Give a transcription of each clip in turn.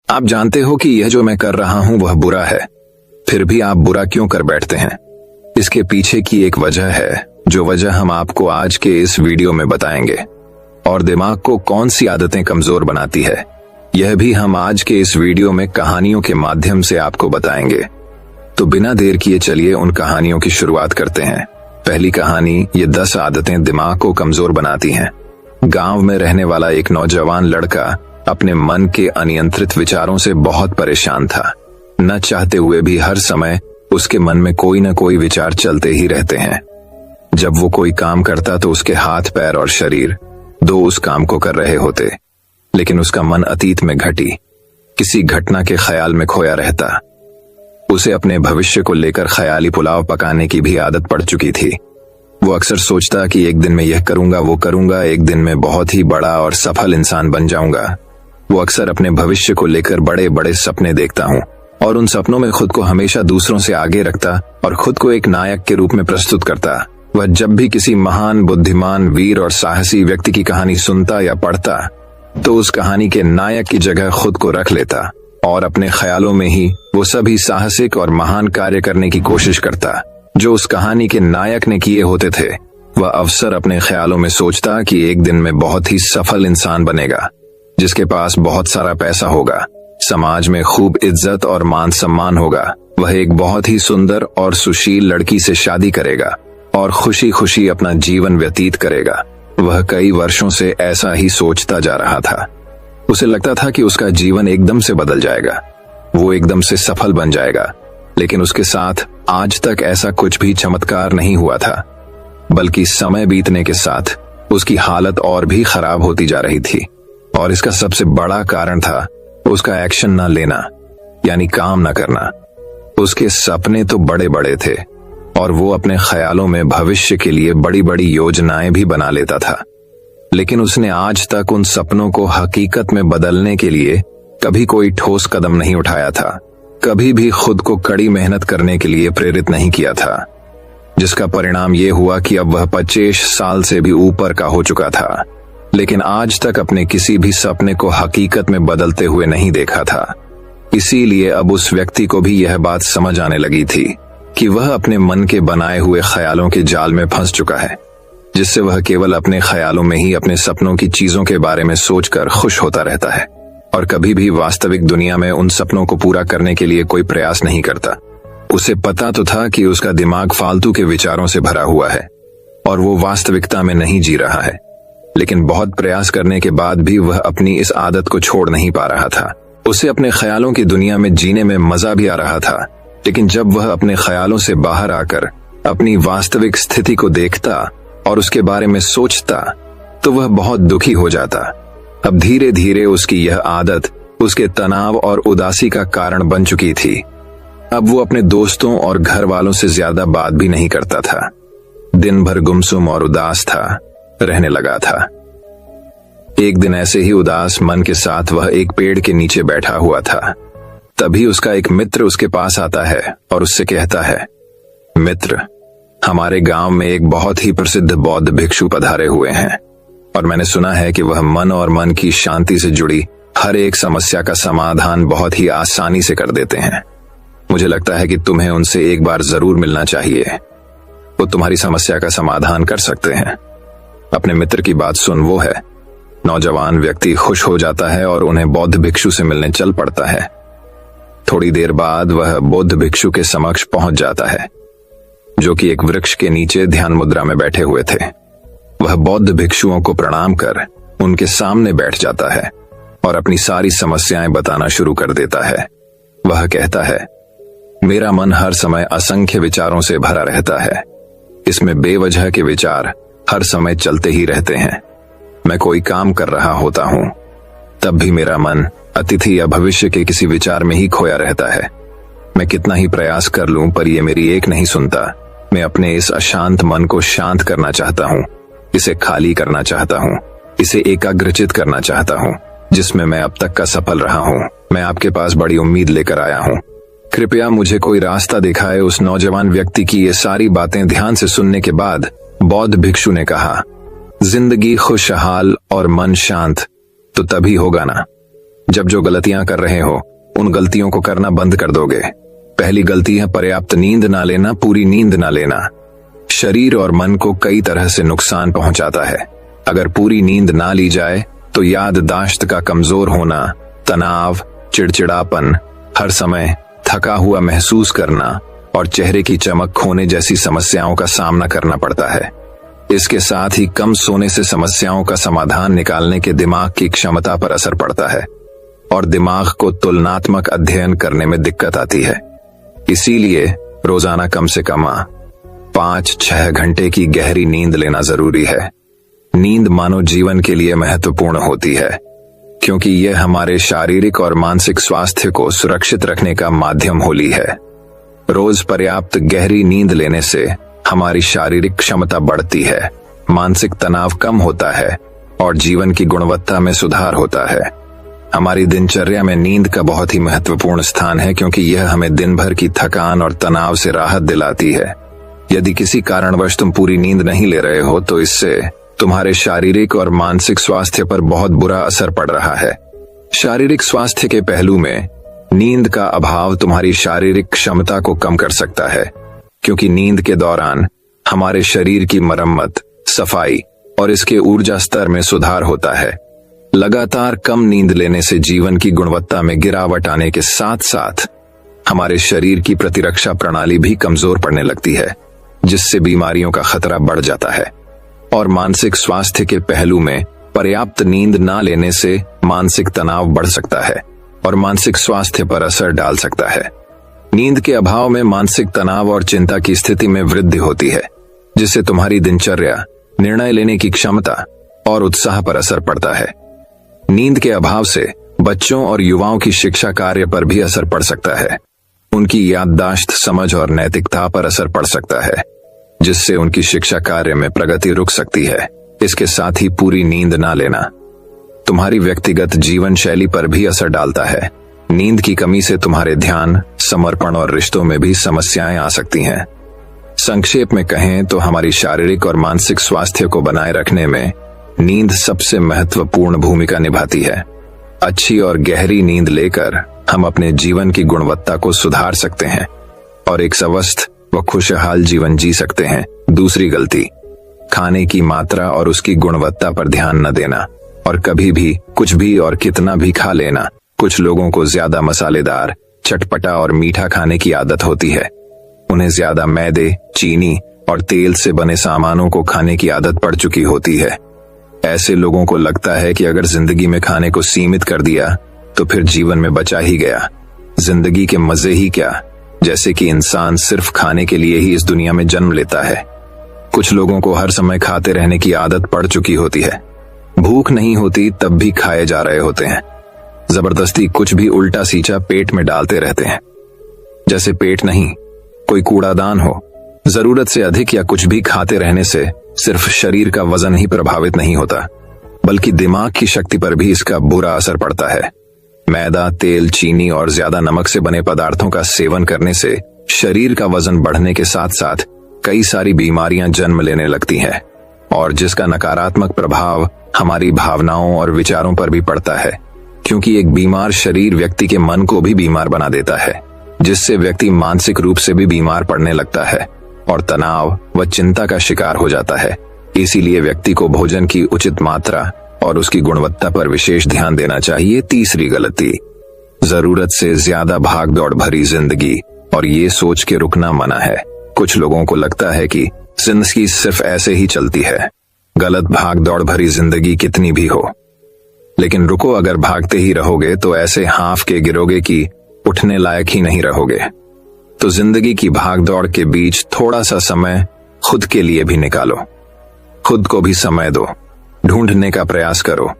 आप जानते हो कि यह जो मैं कर रहा हूं वह बुरा है, फिर भी आप बुरा क्यों कर बैठते हैं? इसके पीछे की एक वजह है, जो वजह हम आपको आज के इस वीडियो में बताएंगे। और दिमाग को कौन सी आदतें कमजोर बनाती है, यह भी हम आज के इस वीडियो में कहानियों के माध्यम से आपको बताएंगे। तो बिना देर किए चलिए उन कहानियों की शुरुआत करते हैं। पहली कहानी, ये 10 आदतें दिमाग को कमजोर बनाती हैं। गांव में रहने वाला एक नौजवान लड़का अपने मन के अनियंत्रित विचारों से बहुत परेशान था। न चाहते हुए भी हर समय उसके मन में कोई न कोई विचार चलते ही रहते हैं। जब वो कोई काम करता तो उसके हाथ, पैर और शरीर दो उस काम को कर रहे होते, लेकिन उसका मन अतीत में घटी किसी घटना के ख्याल में खोया रहता। उसे अपने भविष्य को लेकर ख्याली पुलाव पकाने की भी आदत पड़ चुकी थी। वो अक्सर सोचता कि एक दिन मैं यह करूंगा, वो करूंगा, एक दिन मैं बहुत ही बड़ा और सफल इंसान बन जाऊंगा। वो अक्सर अपने भविष्य को लेकर बड़े बड़े सपने देखता हूँ और उन सपनों में खुद को हमेशा दूसरों से आगे रखता और खुद को एक नायक के रूप में प्रस्तुत करता। वह जब भी किसी महान, बुद्धिमान, वीर और साहसी व्यक्ति की कहानी सुनता या पढ़ता तो उस कहानी के नायक की जगह खुद को रख लेता और अपने ख्यालों में ही वो सभी साहसिक और महान कार्य करने की कोशिश करता जो उस कहानी के नायक ने किए होते थे। वह अवसर अपने ख्यालों में सोचता कि एक दिन में बहुत ही सफल इंसान बनेगा, जिसके पास बहुत सारा पैसा होगा, समाज में खूब इज्जत और मान सम्मान होगा। वह एक बहुत ही सुंदर और सुशील लड़की से शादी करेगा और खुशी खुशी अपना जीवन व्यतीत करेगा। वह कई वर्षों से ऐसा ही सोचता जा रहा था। उसे लगता था कि उसका जीवन एकदम से बदल जाएगा, वो एकदम से सफल बन जाएगा, लेकिन उसके साथ आज तक ऐसा कुछ भी चमत्कार नहीं हुआ था, बल्कि समय बीतने के साथ उसकी हालत और भी खराब होती जा रही थी। और इसका सबसे बड़ा कारण था उसका एक्शन न लेना, यानी काम न करना। उसके सपने तो बड़े बड़े थे और वो अपने ख्यालों में भविष्य के लिए बड़ी बड़ी योजनाएं भी बना लेता था, लेकिन उसने आज तक उन सपनों को हकीकत में बदलने के लिए कभी कोई ठोस कदम नहीं उठाया था, कभी भी खुद को कड़ी मेहनत करने के लिए प्रेरित नहीं किया था, जिसका परिणाम ये हुआ कि अब वह 25 साल से भी ऊपर का हो चुका था, लेकिन आज तक अपने किसी भी सपने को हकीकत में बदलते हुए नहीं देखा था। इसीलिए अब उस व्यक्ति को भी यह बात समझ आने लगी थी कि वह अपने मन के बनाए हुए ख्यालों के जाल में फंस चुका है, जिससे वह केवल अपने ख्यालों में ही अपने सपनों की चीजों के बारे में सोचकर खुश होता रहता है और कभी भी वास्तविक दुनिया में उन सपनों को पूरा करने के लिए कोई प्रयास नहीं करता। उसे पता तो था कि उसका दिमाग फालतू के विचारों से भरा हुआ है और वो वास्तविकता में नहीं जी रहा है, लेकिन बहुत प्रयास करने के बाद भी वह अपनी इस आदत को छोड़ नहीं पा रहा था। उसे अपने ख्यालों की दुनिया में जीने में मजा भी आ रहा था, लेकिन जब वह अपने ख्यालों से बाहर आकर अपनी वास्तविक स्थिति को देखता और उसके बारे में सोचता तो वह बहुत दुखी हो जाता। अब धीरे धीरे उसकी यह आदत उसके तनाव और उदासी का कारण बन चुकी थी। अब वो अपने दोस्तों और घर वालों से ज्यादा बात भी नहीं करता था, दिन भर गुमसुम और उदास रहने लगा था। एक दिन ऐसे ही उदास मन के साथ वह एक पेड़ के नीचे बैठा हुआ था। तभी उसका एक मित्र उसके पास आता है और उससे कहता है, मित्र, हमारे गांव में एक बहुत ही प्रसिद्ध बौद्ध भिक्षु पधारे हुए हैं और मैंने सुना है कि वह मन और मन की शांति से जुड़ी हर एक समस्या का समाधान बहुत ही आसानी से कर देते हैं। मुझे लगता है कि तुम्हें उनसे एक बार जरूर मिलना चाहिए, वो तुम्हारी समस्या का समाधान कर सकते हैं। अपने मित्र की बात सुन वो है नौजवान व्यक्ति खुश हो जाता है और उन्हें बौद्ध भिक्षु से मिलने चल पड़ता है। थोड़ी देर बाद वह बौद्ध भिक्षु के समक्ष पहुंच जाता है, जो कि एक वृक्ष के नीचे ध्यान मुद्रा में बैठे हुए थे। वह बौद्ध भिक्षुओं को प्रणाम कर उनके सामने बैठ जाता है और अपनी सारी समस्याएं बताना शुरू कर देता है। वह कहता है, मेरा मन हर समय असंख्य विचारों से भरा रहता है। इसमें बेवजह के विचार हर समय चलते ही रहते हैं। मैं कोई काम कर रहा होता हूं, तब भी मेरा मन अतीत या भविष्य के किसी विचार में ही खोया रहता है। मैं कितना ही प्रयास कर लूं पर यह मेरी एक नहीं सुनता। मैं अपने इस अशांत मन को शांत करना चाहता हूं, इसे खाली करना चाहता हूं, इसे एकाग्रचित करना चाहता हूं, जिसमें मैं अब तक का सफल रहा हूं। मैं आपके पास बड़ी उम्मीद लेकर आया हूं, कृपया मुझे कोई रास्ता दिखाए। उस नौजवान व्यक्ति की ये सारी बातें ध्यान से सुनने के बाद बौद्ध भिक्षु ने कहा, जिंदगी खुशहाल और मन शांत तो तभी होगा ना जब जो गलतियां कर रहे हो उन गलतियों को करना बंद कर दोगे। पहली गलती है पर्याप्त नींद ना लेना, पूरी नींद ना लेना। शरीर और मन को कई तरह से नुकसान पहुंचाता है। अगर पूरी नींद ना ली जाए तो याददाश्त का कमजोर होना, तनाव, चिड़चिड़ापन, हर समय थका हुआ महसूस करना और चेहरे की चमक खोने जैसी समस्याओं का सामना करना पड़ता है। इसके साथ ही कम सोने से समस्याओं का समाधान निकालने के दिमाग की क्षमता पर असर पड़ता है और दिमाग को तुलनात्मक अध्ययन करने में दिक्कत आती है। इसीलिए रोजाना कम से कम 5-6 घंटे की गहरी नींद लेना जरूरी है। नींद मानव जीवन के लिए महत्वपूर्ण होती है क्योंकि यह हमारे शारीरिक और मानसिक स्वास्थ्य को सुरक्षित रखने का माध्यम होती है। रोज पर्याप्त गहरी नींद लेने से हमारी शारीरिक क्षमता बढ़ती है, मानसिक तनाव कम होता है और जीवन की गुणवत्ता में सुधार होता है। हमारी दिनचर्या में नींद का बहुत ही महत्वपूर्ण स्थान है क्योंकि यह हमें दिन भर की थकान और तनाव से राहत दिलाती है। यदि किसी कारणवश तुम पूरी नींद नहीं ले रहे हो तो इससे तुम्हारे शारीरिक और मानसिक स्वास्थ्य पर बहुत बुरा असर पड़ रहा है। शारीरिक स्वास्थ्य के पहलू में नींद का अभाव तुम्हारी शारीरिक क्षमता को कम कर सकता है क्योंकि नींद के दौरान हमारे शरीर की मरम्मत, सफाई और इसके ऊर्जा स्तर में सुधार होता है। लगातार कम नींद लेने से जीवन की गुणवत्ता में गिरावट आने के साथ साथ हमारे शरीर की प्रतिरक्षा प्रणाली भी कमजोर पड़ने लगती है, जिससे बीमारियों का खतरा बढ़ जाता है। और मानसिक स्वास्थ्य के पहलू में पर्याप्त नींद ना लेने से मानसिक तनाव बढ़ सकता है और मानसिक स्वास्थ्य पर असर डाल सकता है। नींद के अभाव में मानसिक तनाव और चिंता की स्थिति में वृद्धि होती है, जिससे तुम्हारी दिनचर्या, निर्णय लेने की क्षमता और उत्साह पर असर पड़ता है। नींद के अभाव से बच्चों और युवाओं की शिक्षा कार्य पर भी असर पड़ सकता है। उनकी याददाश्त, समझ और नैतिकता पर असर पड़ सकता है, जिससे उनकी शिक्षा कार्य में प्रगति रुक सकती है। इसके साथ ही पूरी नींद ना लेना तुम्हारी व्यक्तिगत जीवन शैली पर भी असर डालता है। नींद की कमी से तुम्हारे ध्यान, समर्पण और रिश्तों में भी समस्याएं आ सकती हैं। संक्षेप में कहें तो हमारी शारीरिक और मानसिक स्वास्थ्य को बनाए रखने में नींद सबसे महत्वपूर्ण भूमिका निभाती है। अच्छी और गहरी नींद लेकर हम अपने जीवन की गुणवत्ता को सुधार सकते हैं और एक स्वस्थ व खुशहाल जीवन जी सकते हैं। दूसरी गलती, खाने की मात्रा और उसकी गुणवत्ता पर ध्यान न देना और कभी भी कुछ भी और कितना भी खा लेना। कुछ लोगों को ज्यादा मसालेदार, चटपटा और मीठा खाने की आदत होती है। उन्हें ज्यादा मैदे, चीनी और तेल से बने सामानों को खाने की आदत पड़ चुकी होती है। ऐसे लोगों को लगता है कि अगर जिंदगी में खाने को सीमित कर दिया तो फिर जीवन में बचा ही गया, जिंदगी के मजे ही क्या, जैसे कि इंसान सिर्फ खाने के लिए ही इस दुनिया में जन्म लेता है। कुछ लोगों को हर समय खाते रहने की आदत पड़ चुकी होती है। भूख नहीं होती तब भी खाए जा रहे होते हैं। जबरदस्ती कुछ भी उल्टा सीधा पेट में डालते रहते हैं, जैसे पेट नहीं कोई कूड़ादान हो। जरूरत से अधिक या कुछ भी खाते रहने से सिर्फ शरीर का वजन ही प्रभावित नहीं होता, बल्कि दिमाग की शक्ति पर भी इसका बुरा असर पड़ता है। मैदा, तेल, चीनी और ज्यादा नमक से बने पदार्थों का सेवन करने से शरीर का वजन बढ़ने के साथ साथ कई सारी बीमारियां जन्म लेने लगती हैं और जिसका नकारात्मक प्रभाव हमारी भावनाओं और विचारों पर भी पड़ता है, क्योंकि एक बीमार शरीर व्यक्ति के मन को भी बीमार बना देता है, जिससे व्यक्ति मानसिक रूप से भी बीमार पड़ने लगता है और तनाव व चिंता का शिकार हो जाता है। इसीलिए व्यक्ति को भोजन की उचित मात्रा और उसकी गुणवत्ता पर विशेष ध्यान देना चाहिए। तीसरी गलती, जरूरत से ज्यादा भाग दौड़ भरी जिंदगी और ये सोच के रुकना मना है। कुछ लोगों को लगता है कि जिंदगी सिर्फ ऐसे ही चलती है। गलत, भाग दौड़ भरी जिंदगी कितनी भी हो, लेकिन रुको, अगर भागते ही रहोगे तो ऐसे हाँफ के गिरोगे कि उठने लायक ही नहीं रहोगे। तो जिंदगी की भाग दौड़ के बीच थोड़ा सा समय खुद के लिए भी निकालो। खुद को भी समय दो। ढूंढने का प्रयास करो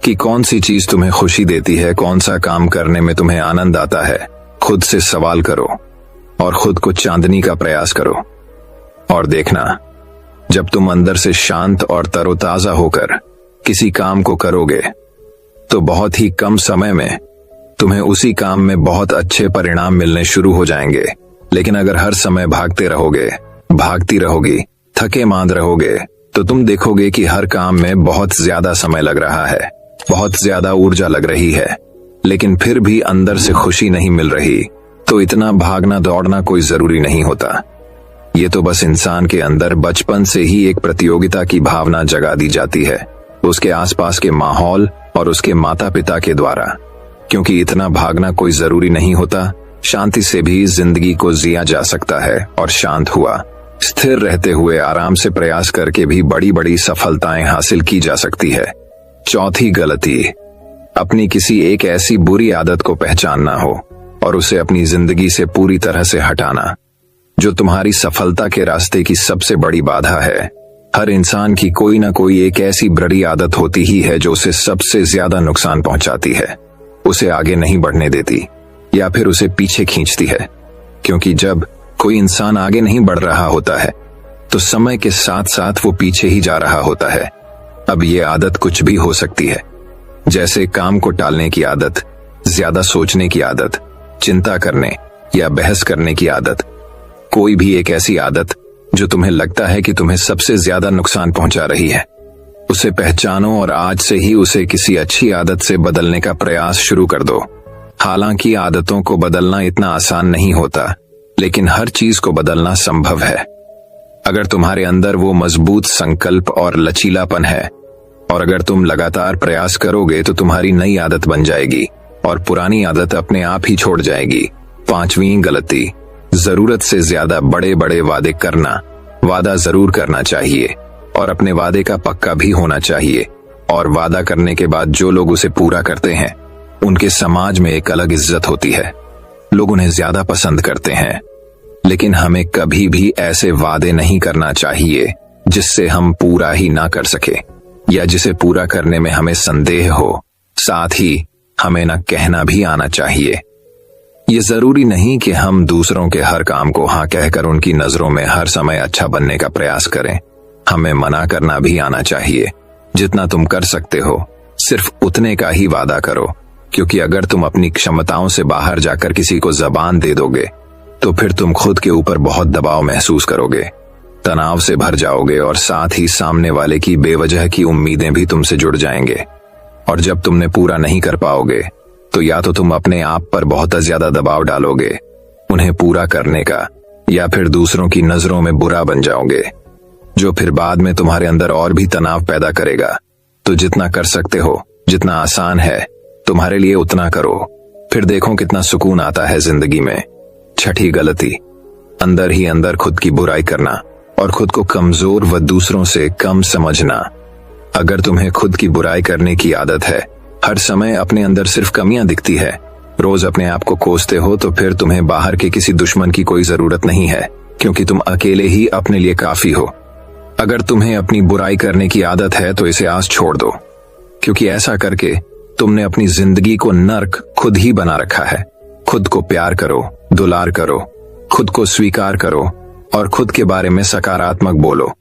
कि कौन सी चीज तुम्हें खुशी देती है, कौन सा काम करने में तुम्हें आनंद आता है। खुद से सवाल करो और खुद को चांदनी का प्रयास करो और देखना, जब तुम अंदर से शांत और तरोताजा होकर किसी काम को करोगे तो बहुत ही कम समय में तुम्हें उसी काम में बहुत अच्छे परिणाम मिलने शुरू हो जाएंगे। लेकिन अगर हर समय भागते रहोगे, भागती रहोगी, थके मांद रहोगे, तो तुम देखोगे कि हर काम में बहुत ज्यादा समय लग रहा है, बहुत ज्यादा ऊर्जा लग रही है, लेकिन फिर भी अंदर से खुशी नहीं मिल रही, तो इतना भागना दौड़ना कोई जरूरी नहीं होता। ये तो बस इंसान के अंदर बचपन से ही एक प्रतियोगिता की भावना जगा दी जाती है, उसके आसपास के माहौल और उसके माता पिता के द्वारा। क्योंकि इतना भागना कोई जरूरी नहीं होता, शांति से भी जिंदगी को जिया जा सकता है और शांत हुआ, स्थिर रहते हुए आराम से प्रयास करके भी बड़ी बड़ी सफलताएं हासिल की जा सकती है। चौथी गलती, अपनी किसी एक ऐसी बुरी आदत को पहचानना हो और उसे अपनी जिंदगी से पूरी तरह से हटाना, जो तुम्हारी सफलता के रास्ते की सबसे बड़ी बाधा है। हर इंसान की कोई ना कोई एक ऐसी बुरी आदत होती ही है जो उसे सबसे ज्यादा नुकसान पहुंचाती है, उसे आगे नहीं बढ़ने देती या फिर उसे पीछे खींचती है। क्योंकि जब कोई इंसान आगे नहीं बढ़ रहा होता है तो समय के साथ साथ वो पीछे ही जा रहा होता है। अब ये आदत कुछ भी हो सकती है, जैसे काम को टालने की आदत, ज्यादा सोचने की आदत, चिंता करने या बहस करने की आदत। कोई भी एक ऐसी आदत जो तुम्हें लगता है कि तुम्हें सबसे ज्यादा नुकसान पहुंचा रही है, उसे पहचानो और आज से ही उसे किसी अच्छी आदत से बदलने का प्रयास शुरू कर दो। हालांकि आदतों को बदलना इतना आसान नहीं होता, लेकिन हर चीज को बदलना संभव है। अगर तुम्हारे अंदर वो मजबूत संकल्प और लचीलापन है और अगर तुम लगातार प्रयास करोगे तो तुम्हारी नई आदत बन जाएगी और पुरानी आदत अपने आप ही छोड़ जाएगी। पांचवी गलती, जरूरत से ज्यादा बड़े बड़े वादे करना। वादा जरूर करना चाहिए और अपने वादे का पक्का भी होना चाहिए, और वादा करने के बाद जो लोग उसे पूरा करते हैं उनके समाज में एक अलग इज्जत होती है, लोग उन्हें ज्यादा पसंद करते हैं। लेकिन हमें कभी भी ऐसे वादे नहीं करना चाहिए जिससे हम पूरा ही ना कर सके या जिसे पूरा करने में हमें संदेह हो। साथ ही हमें ना कहना भी आना चाहिए। ये जरूरी नहीं कि हम दूसरों के हर काम को हाँ कहकर उनकी नजरों में हर समय अच्छा बनने का प्रयास करें। हमें मना करना भी आना चाहिए। जितना तुम कर सकते हो सिर्फ उतने का ही वादा करो, क्योंकि अगर तुम अपनी क्षमताओं से बाहर जाकर किसी को जबान दे दोगे तो फिर तुम खुद के ऊपर बहुत दबाव महसूस करोगे, तनाव से भर जाओगे और साथ ही सामने वाले की बेवजह की उम्मीदें भी तुमसे जुड़ जाएंगे। और जब तुमने पूरा नहीं कर पाओगे तो या तो तुम अपने आप पर बहुत ज्यादा दबाव डालोगे उन्हें पूरा करने का, या फिर दूसरों की नजरों में बुरा बन जाओगे, जो फिर बाद में तुम्हारे अंदर और भी तनाव पैदा करेगा। तो जितना कर सकते हो, जितना आसान है तुम्हारे लिए उतना करो, फिर देखो कितना सुकून आता है जिंदगी में। छठी गलती, अंदर ही अंदर खुद की बुराई करना और खुद को कमजोर व दूसरों से कम समझना। अगर तुम्हें खुद की बुराई करने की आदत है, हर समय अपने अंदर सिर्फ कमियां दिखती है, रोज अपने आप को कोसते हो, तो फिर तुम्हें बाहर के किसी दुश्मन की कोई जरूरत नहीं है, क्योंकि तुम अकेले ही अपने लिए काफी हो। अगर तुम्हें अपनी बुराई करने की आदत है तो इसे आज छोड़ दो, क्योंकि ऐसा करके तुमने अपनी जिंदगी को नर्क खुद ही बना रखा है। खुद को प्यार करो, दुलार करो, खुद को स्वीकार करो और खुद के बारे में सकारात्मक बोलो।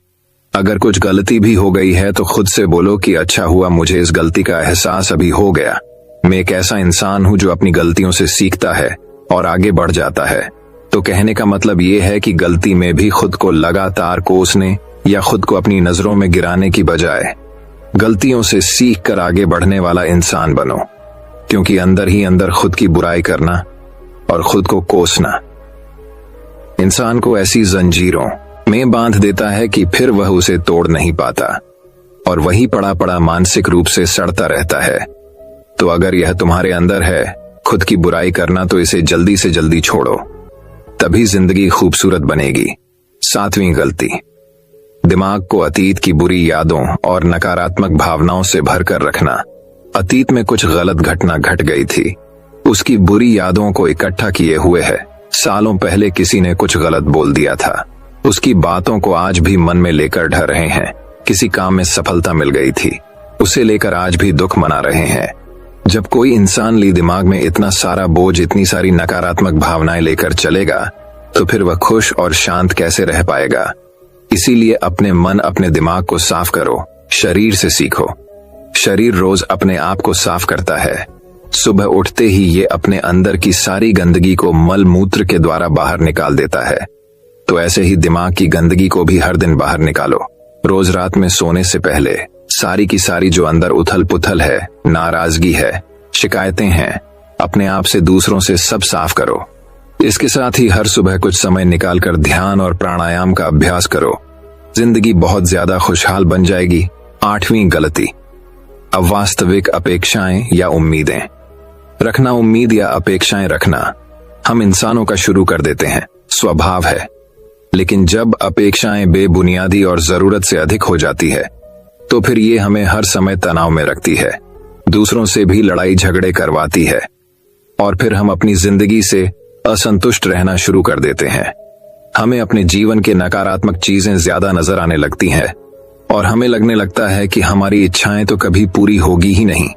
अगर कुछ गलती भी हो गई है तो खुद से बोलो कि अच्छा हुआ मुझे इस गलती का एहसास अभी हो गया। मैं एक ऐसा इंसान हूं जो अपनी गलतियों से सीखता है और आगे बढ़ जाता है। तो कहने का मतलब ये है कि गलती में भी खुद को लगातार कोसने या खुद को अपनी नजरों में गिराने की बजाय गलतियों से सीख कर आगे बढ़ने वाला इंसान बनो, क्योंकि अंदर ही अंदर खुद की बुराई करना और खुद को कोसना इंसान को ऐसी जंजीरों में बांध देता है कि फिर वह उसे तोड़ नहीं पाता और वही पड़ा पड़ा मानसिक रूप से सड़ता रहता है। तो अगर यह तुम्हारे अंदर है खुद की बुराई करना, तो इसे जल्दी से जल्दी छोड़ो, तभी जिंदगी खूबसूरत बनेगी। सातवीं गलती, दिमाग को अतीत की बुरी यादों और नकारात्मक भावनाओं से भरकर रखना। अतीत में कुछ गलत घटना घट गई थी, उसकी बुरी यादों को इकट्ठा किए हुए है। सालों पहले किसी ने कुछ गलत बोल दिया था, उसकी बातों को आज भी मन में लेकर ढह रहे हैं। किसी काम में सफलता मिल गई थी, उसे लेकर आज भी दुख मना रहे हैं। जब कोई इंसान दिमाग में इतना सारा बोझ, इतनी सारी नकारात्मक भावनाएं लेकर चलेगा तो फिर वह खुश और शांत कैसे रह पाएगा। इसीलिए अपने मन, अपने दिमाग को साफ करो, शरीर से सीखो। शरीर रोज अपने आप को साफ करता है। सुबह उठते ही ये अपने अंदर की सारी गंदगी को मल मूत्र के द्वारा बाहर निकाल देता है। तो ऐसे ही दिमाग की गंदगी को भी हर दिन बाहर निकालो। रोज रात में सोने से पहले सारी की सारी जो अंदर उथल पुथल है, नाराजगी है, शिकायतें हैं, अपने आप से दूसरों से सब साफ करो। इसके साथ ही हर सुबह कुछ समय निकालकर ध्यान और प्राणायाम का अभ्यास करो। जिंदगी बहुत ज्यादा खुशहाल बन जाएगी। 8वीं गलती, अवास्तविक अपेक्षाएं या उम्मीदें रखना। उम्मीद या अपेक्षाएं रखना हम इंसानों का शुरू कर देते हैं, स्वभाव है। लेकिन जब अपेक्षाएं बेबुनियादी और जरूरत से अधिक हो जाती है तो फिर ये हमें हर समय तनाव में रखती है, दूसरों से भी लड़ाई झगड़े करवाती है और फिर हम अपनी जिंदगी से असंतुष्ट रहना शुरू कर देते हैं। हमें अपने जीवन के नकारात्मक चीजें ज्यादा नजर आने लगती हैं और हमें लगने लगता है कि हमारी इच्छाएं तो कभी पूरी होगी ही नहीं।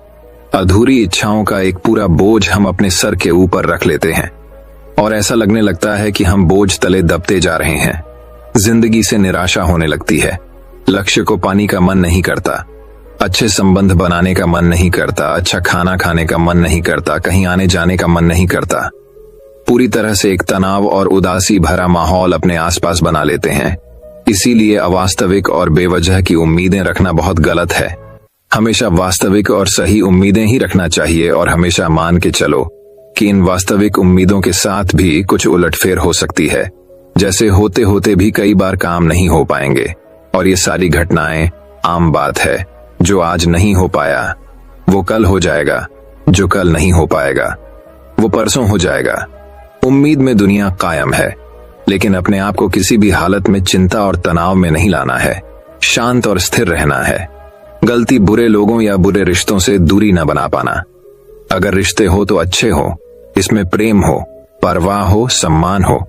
अधूरी इच्छाओं का एक पूरा बोझ हम अपने सर के ऊपर रख लेते हैं और ऐसा लगने लगता है कि हम बोझ तले दबते जा रहे हैं। जिंदगी से निराशा होने लगती है, लक्ष्य को पाने का मन नहीं करता, अच्छे संबंध बनाने का मन नहीं करता, अच्छा खाना खाने का मन नहीं करता, कहीं आने जाने का मन नहीं करता। पूरी तरह से एक तनाव और उदासी भरा माहौल अपने आसपास बना लेते हैं। इसीलिए अवास्तविक और बेवजह की उम्मीदें रखना बहुत गलत है। हमेशा वास्तविक और सही उम्मीदें ही रखना चाहिए और हमेशा मान के चलो कि इन वास्तविक उम्मीदों के साथ भी कुछ उलटफेर हो सकती है। जैसे होते होते भी कई बार काम नहीं हो पाएंगे और ये सारी घटनाएं आम बात है। जो आज नहीं हो पाया वो कल हो जाएगा, जो कल नहीं हो पाएगा वो परसों हो जाएगा। उम्मीद में दुनिया कायम है, लेकिन अपने आप को किसी भी हालत में चिंता और तनाव में नहीं लाना है। शांत और स्थिर रहना है। गलती बुरे लोगों या बुरे रिश्तों से दूरी न बना पाना। अगर रिश्ते हो तो अच्छे हो, इसमें प्रेम हो, परवाह हो, सम्मान हो।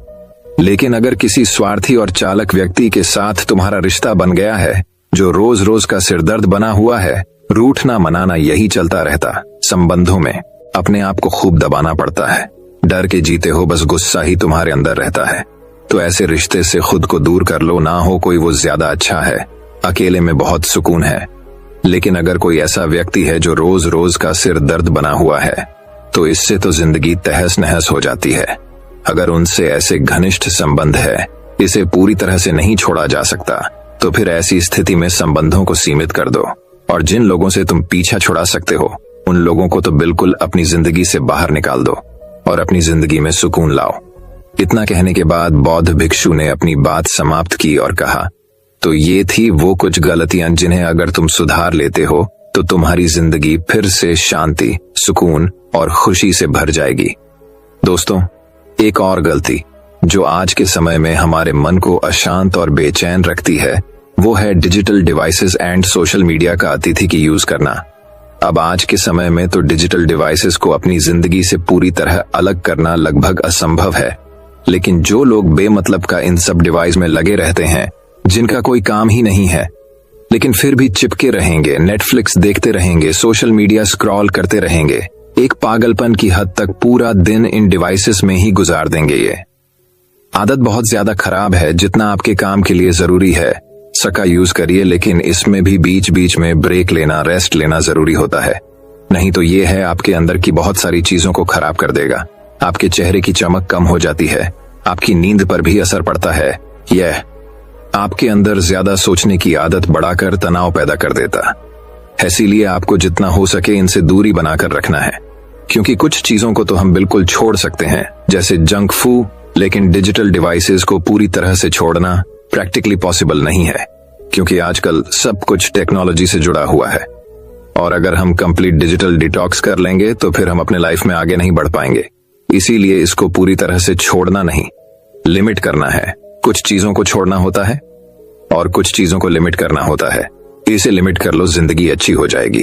लेकिन अगर किसी स्वार्थी और चालक व्यक्ति के साथ तुम्हारा रिश्ता बन गया है जो रोज रोज का सिरदर्द बना हुआ है, रूठना मनाना यही चलता रहता। संबंधों में अपने आप को खूब दबाना पड़ता है, डर के जीते हो, बस गुस्सा ही तुम्हारे अंदर रहता है। तो ऐसे रिश्ते से खुद को दूर कर लो, ना हो कोई वो ज्यादा अच्छा है। अकेले में बहुत सुकून है। लेकिन अगर कोई ऐसा व्यक्ति है जो रोज रोज का सिर दर्द बना हुआ है तो इससे तो जिंदगी तहस नहस हो जाती है। अगर उनसे ऐसे घनिष्ठ संबंध है, इसे पूरी तरह से नहीं छोड़ा जा सकता, तो फिर ऐसी स्थिति में संबंधों को सीमित कर दो और जिन लोगों से तुम पीछा छुड़ा सकते हो उन लोगों को तो बिल्कुल अपनी जिंदगी से बाहर निकाल दो और अपनी जिंदगी में सुकून लाओ। इतना कहने के बाद बौद्ध भिक्षु ने अपनी बात समाप्त की और कहा, तो ये थी वो कुछ गलतियां जिन्हें अगर तुम सुधार लेते हो तो तुम्हारी जिंदगी फिर से शांति, सुकून और खुशी से भर जाएगी। दोस्तों, एक और गलती जो आज के समय में हमारे मन को अशांत और बेचैन रखती है वो है digital devices and social media का अतिथि की यूज करना। अब आज के समय में तो डिजिटल डिवाइसेस को अपनी जिंदगी से पूरी तरह अलग करना लगभग असंभव है। लेकिन जो लोग बेमतलब का इन सब डिवाइस में लगे रहते हैं, जिनका कोई काम ही नहीं है, लेकिन फिर भी चिपके रहेंगे, नेटफ्लिक्स देखते रहेंगे, सोशल मीडिया स्क्रॉल करते रहेंगे, एक पागलपन की हद तक पूरा दिन इन डिवाइसेस में ही गुजार देंगे। ये आदत बहुत ज्यादा खराब है। जितना आपके काम के लिए जरूरी है सका यूज करिए, लेकिन इसमें भी बीच बीच में ब्रेक लेना, रेस्ट लेना जरूरी होता है। नहीं तो ये है आपके अंदर की बहुत सारी चीजों को खराब कर देगा। आपके चेहरे की चमक कम हो जाती है, आपकी नींद पर भी असर पड़ता है। यह आपके अंदर ज्यादा सोचने की आदत बढ़ाकर तनाव पैदा कर देता है। इसीलिए आपको जितना हो सके इनसे दूरी बनाकर रखना है, क्योंकि कुछ चीजों को तो हम बिल्कुल छोड़ सकते हैं, जैसे जंक फूड, लेकिन डिजिटल डिवाइसेस को पूरी तरह से छोड़ना प्रैक्टिकली पॉसिबल नहीं है, क्योंकि आजकल सब कुछ टेक्नोलॉजी से जुड़ा हुआ है। और अगर हम कंप्लीट डिजिटल डिटॉक्स कर लेंगे तो फिर हम अपने लाइफ में आगे नहीं बढ़ पाएंगे। इसीलिए इसको पूरी तरह से छोड़ना नहीं, लिमिट करना है। कुछ चीजों को छोड़ना होता है और कुछ चीजों को लिमिट करना होता है। इसे लिमिट कर लो, जिंदगी अच्छी हो जाएगी।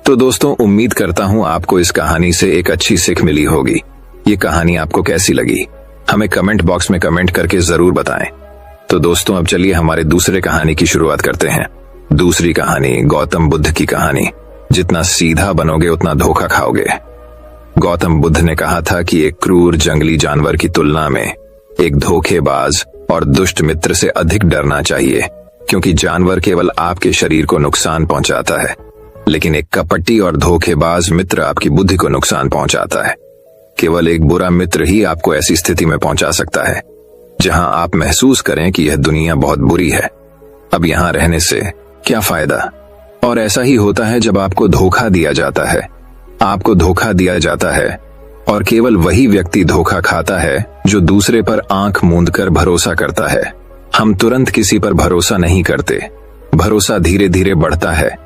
तो दोस्तों, उम्मीद करता हूं आपको इस कहानी से एक अच्छी सीख मिली होगी। ये कहानी आपको कैसी लगी हमें कमेंट बॉक्स में कमेंट करके जरूर बताएं। तो दोस्तों, अब चलिए हमारे दूसरे कहानी की शुरुआत करते हैं। दूसरी कहानी गौतम बुद्ध की कहानी। जितना सीधा बनोगे उतना धोखा खाओगे। गौतम बुद्ध ने कहा था कि एक क्रूर जंगली जानवर की तुलना में एक धोखेबाज और दुष्ट मित्र से अधिक डरना चाहिए, क्योंकि जानवर केवल आपके शरीर को नुकसान पहुंचाता है, लेकिन एक कपटी और धोखेबाज मित्र आपकी बुद्धि को नुकसान पहुंचाता है। केवल एक बुरा मित्र ही आपको ऐसी स्थिति में पहुंचा सकता है जहां आप महसूस करें कि यह दुनिया बहुत बुरी है, अब यहां रहने से क्या फायदा। और ऐसा ही होता है जब आपको धोखा दिया जाता है। आपको धोखा दिया जाता है और केवल वही व्यक्ति धोखा खाता है जो दूसरे पर आंख मूंद कर भरोसा करता है। हम तुरंत किसी पर भरोसा नहीं करते। भरोसा धीरे धीरे बढ़ता है,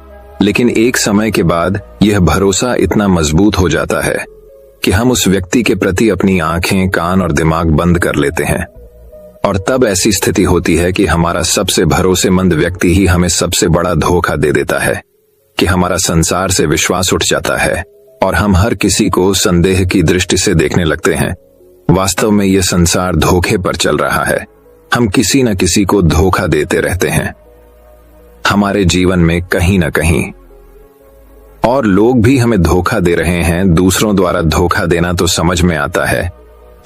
लेकिन एक समय के बाद यह भरोसा इतना मजबूत हो जाता है कि हम उस व्यक्ति के प्रति अपनी आंखें, कान और दिमाग बंद कर लेते हैं। और तब ऐसी स्थिति होती है कि हमारा सबसे भरोसेमंद व्यक्ति ही हमें सबसे बड़ा धोखा दे देता है, कि हमारा संसार से विश्वास उठ जाता है और हम हर किसी को संदेह की दृष्टि से देखने लगते हैं। वास्तव में यह संसार धोखे पर चल रहा है। हम किसी न किसी को धोखा देते रहते हैं हमारे जीवन में कहीं न कहीं, और लोग भी हमें धोखा दे रहे हैं। दूसरों द्वारा धोखा देना तो समझ में आता है,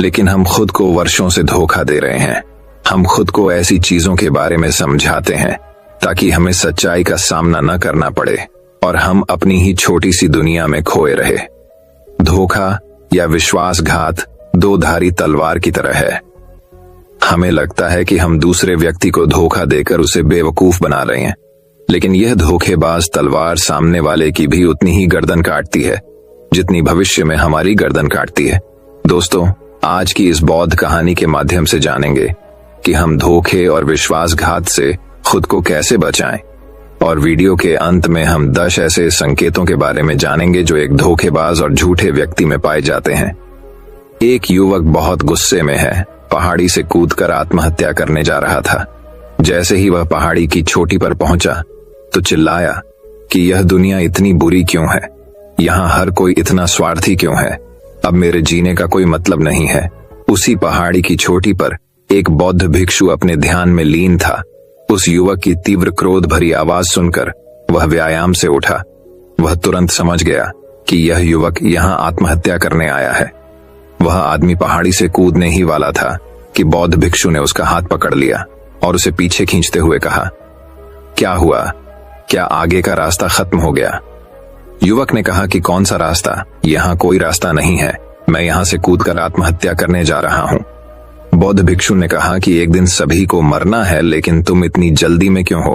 लेकिन हम खुद को वर्षों से धोखा दे रहे हैं। हम खुद को ऐसी चीजों के बारे में समझाते हैं ताकि हमें सच्चाई का सामना न करना पड़े और हम अपनी ही छोटी सी दुनिया में खोए रहे। धोखा या विश्वासघात दो धारी तलवार की तरह है। हमें लगता है कि हम दूसरे व्यक्ति को धोखा देकर उसे बेवकूफ बना रहे हैं, लेकिन यह धोखेबाज तलवार सामने वाले की भी उतनी ही गर्दन काटती है जितनी भविष्य में हमारी गर्दन काटती है। दोस्तों, आज की इस बौद्ध कहानी के माध्यम से जानेंगे कि हम धोखे और विश्वासघात से खुद को कैसे बचाएं, और वीडियो के अंत में हम 10 ऐसे संकेतों के बारे में जानेंगे जो एक धोखेबाज और झूठे व्यक्ति में पाए जाते हैं। एक युवक बहुत गुस्से में है, पहाड़ी से कूदकर आत्महत्या करने जा रहा था। जैसे ही वह पहाड़ी की चोटी पर पहुंचा तो चिल्लाया कि यह दुनिया इतनी बुरी क्यों है, यहाँ हर कोई इतना स्वार्थी क्यों है, अब मेरे जीने का कोई मतलब नहीं है। उसी पहाड़ी की चोटी पर एक बौद्ध भिक्षु अपने ध्यान में लीन था। उस युवक की तीव्र क्रोध भरी आवाज सुनकर वह व्यायाम से उठा। वह तुरंत समझ गया कि यह युवक यहाँ आत्महत्या करने आया है। वह आदमी पहाड़ी से कूदने ही वाला था कि बौद्ध भिक्षु ने उसका हाथ पकड़ लिया और उसे पीछे खींचते हुए कहा, क्या हुआ, क्या आगे का रास्ता खत्म हो गया? युवक ने कहा कि कौन सा रास्ता, यहाँ कोई रास्ता नहीं है, मैं यहाँ से कूदकर आत्महत्या करने जा रहा हूँ। बौद्ध भिक्षु ने कहा कि एक दिन सभी को मरना है, लेकिन तुम इतनी जल्दी में क्यों हो?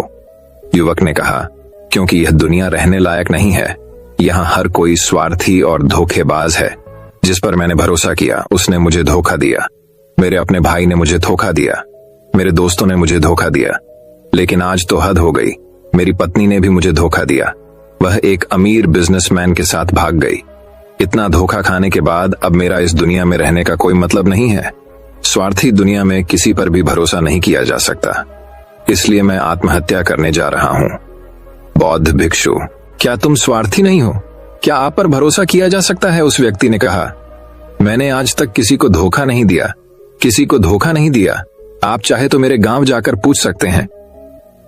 युवक ने कहा, क्योंकि यह दुनिया रहने लायक नहीं है। यहाँ हर कोई स्वार्थी और धोखेबाज है। जिस पर मैंने भरोसा किया उसने मुझे धोखा दिया। मेरे अपने भाई ने मुझे धोखा दिया, मेरे दोस्तों ने मुझे धोखा दिया, लेकिन आज तो हद हो गई। मेरी पत्नी ने भी मुझे धोखा दिया। वह एक अमीर बिजनेसमैन के साथ भाग गई। इतना धोखा खाने के बाद अब मेरा इस दुनिया में रहने का कोई मतलब नहीं है। स्वार्थी दुनिया में किसी पर भी भरोसा नहीं किया जा सकता, इसलिए मैं आत्महत्या करने जा रहा हूँ। बौद्ध भिक्षु, क्या तुम स्वार्थी नहीं हो? क्या आप पर भरोसा किया जा सकता है? उस व्यक्ति ने कहा, मैंने आज तक किसी को धोखा नहीं दिया, किसी को धोखा नहीं दिया। आप चाहे तो मेरे गांव जाकर पूछ सकते हैं।